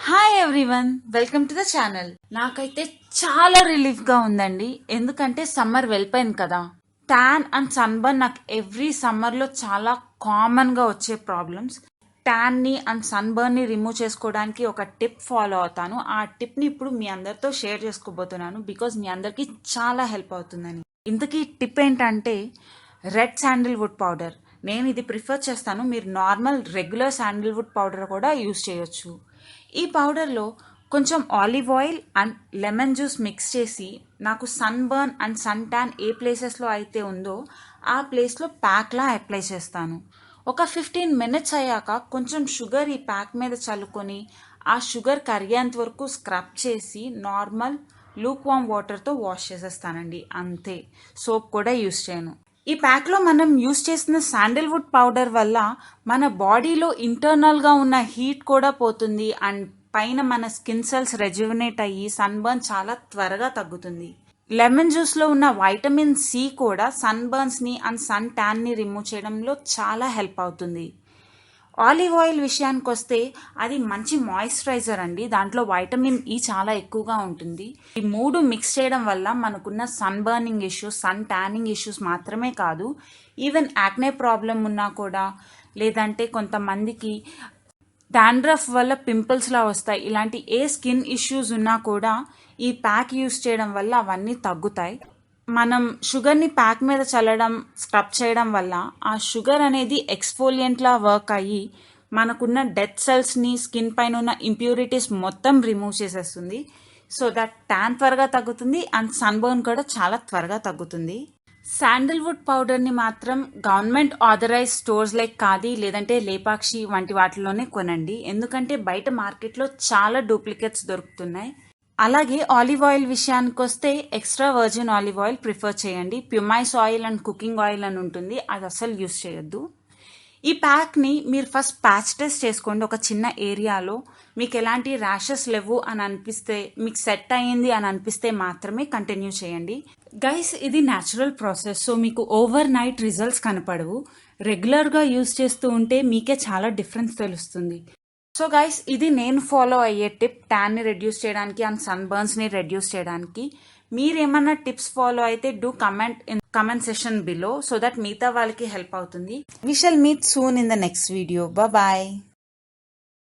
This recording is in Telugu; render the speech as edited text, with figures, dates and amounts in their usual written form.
Hi everyone, welcome to the channel. నాకైతే చాలా రిలీఫ్గా ఉందండి. ఎందుకంటే సమ్మర్ వెళ్ళిపోయింది కదా. ట్యాన్ అండ్ సన్బర్న్ నాకు ఎవ్రీ సమ్మర్లో చాలా కామన్గా వచ్చే ప్రాబ్లమ్స్. ట్యాన్ని అండ్ సన్బర్న్ని రిమూవ్ చేసుకోవడానికి ఒక టిప్ ఫాలో అవుతాను. ఆ టిప్ని ఇప్పుడు మీ అందరితో షేర్ చేసుకోబోతున్నాను బికాజ్ మీ అందరికీ చాలా హెల్ప్ అవుతుందని. ఇంతకీ టిప్ ఏంటంటే రెడ్ శాండిల్వుడ్ పౌడర్. నేను ఇది ప్రిఫర్ చేస్తాను. మీరు నార్మల్ రెగ్యులర్ శాండిల్వుడ్ పౌడర్ కూడా యూస్ చేయొచ్చు. ఈ పౌడర్లో కొంచెం olive oil and lemon juice mix చేసి నాకు sun burn and sun tan ఏ ప్లేసెస్లో అయితే ఉందో ఆ ప్లేస్లో ప్యాక్లా అప్లై చేస్తాను. ఒక 15 మినిట్స్ అయ్యాక కొంచెం షుగర్ ఈ ప్యాక్ మీద చల్లుకొని ఆ షుగర్ కరిగేంత వరకు స్క్రబ్ చేసి నార్మల్ లూక్ వామ్ వాటర్తో వాష్ చేసేస్తానండి. అంతే, సోప్ కూడా యూస్ చేయను. ఈ ప్యాక్లో మనం యూస్ చేసిన శాండిల్వుడ్ పౌడర్ వల్ల మన బాడీలో ఇంటర్నల్గా ఉన్న హీట్ కూడా పోతుంది అండ్ పైన మన స్కిన్ సెల్స్ రెజ్యువనేట్ అయ్యి సన్బర్న్ చాలా త్వరగా తగ్గుతుంది. లెమన్ జ్యూస్లో ఉన్న వైటమిన్ సి కూడా సన్బర్న్స్ని అండ్ సన్ ట్యాన్ని రిమూవ్ చేయడంలో చాలా హెల్ప్ అవుతుంది. ఆలివ్ ఆయిల్ విషయానికి వస్తే అది మంచి మాయిశ్చరైజర్ అండి. దాంట్లో వైటమిన్ ఈ చాలా ఎక్కువగా ఉంటుంది. ఈ మూడు మిక్స్ చేయడం వల్ల మనకున్న sun burning issues, sun tanning issues మాత్రమే కాదు, ఈవెన్ యాక్నే ప్రాబ్లం ఉన్నా కూడా, లేదంటే కొంతమందికి డాండ్రఫ్ వల్ల పింపుల్స్లా వస్తాయి, ఇలాంటి ఏ స్కిన్ ఇష్యూస్ ఉన్నా కూడా ఈ ప్యాక్ యూస్ చేయడం వల్ల అవన్నీ తగ్గుతాయి. మనం షుగర్ని ప్యాక్ మీద చల్లడం, స్క్రబ్ చేయడం వల్ల ఆ షుగర్ అనేది ఎక్స్ఫోలియంట్లా వర్క్ అయ్యి మనకున్న డెడ్ సెల్స్ని, స్కిన్ పైన ఉన్న ఇంప్యూరిటీస్ మొత్తం రిమూవ్ చేసేస్తుంది. సో దట్ ట్యాన్ త్వరగా తగ్గుతుంది అండ్ సన్బర్న్ కూడా చాలా త్వరగా తగ్గుతుంది. శాండిల్వుడ్ పౌడర్ని మాత్రం government authorize stores like Khadi లేదంటే లేపాక్షి వంటి వాటిలోనే కొనండి. ఎందుకంటే బయట మార్కెట్లో చాలా డూప్లికేట్స్ దొరుకుతున్నాయి. అలాగే ఆలివ్ ఆయిల్ విషయానికి వస్తే extra virgin olive oil prefer చేయండి. ప్యూమైస్ ఆయిల్ అండ్ కుకింగ్ ఆయిల్ అని ఉంటుంది, అది అస్సలు యూస్ చేయొద్దు. ఈ ప్యాక్ని మీరు ఫస్ట్ ప్యాచ్ టెస్ట్ చేసుకోండి. ఒక చిన్న ఏరియాలో మీకు ఎలాంటి ర్యాషెస్ లేవు అని అనిపిస్తే, మీకు సెట్ అయ్యింది అని అనిపిస్తే మాత్రమే కంటిన్యూ చేయండి. గైస్, ఇది న్యాచురల్ ప్రాసెస్, సో మీకు ఓవర్ నైట్ రిజల్ట్స్ కనపడవు. రెగ్యులర్గా యూస్ చేస్తూ ఉంటే మీకే చాలా డిఫరెన్స్ తెలుస్తుంది. సో గైస్, ఇది నేను ఫాలో అయ్యే టిప్ ట్యాన్ని రెడ్యూస్ చేయడానికి అండ్ సన్ బర్న్స్ని రెడ్యూస్ చేయడానికి. మీరేమన్నా టిప్స్ ఫాలో అయితే do comment in comment session below so that మిగతా వాళ్ళకి హెల్ప్ అవుతుంది. We shall meet soon in the next video. Bye.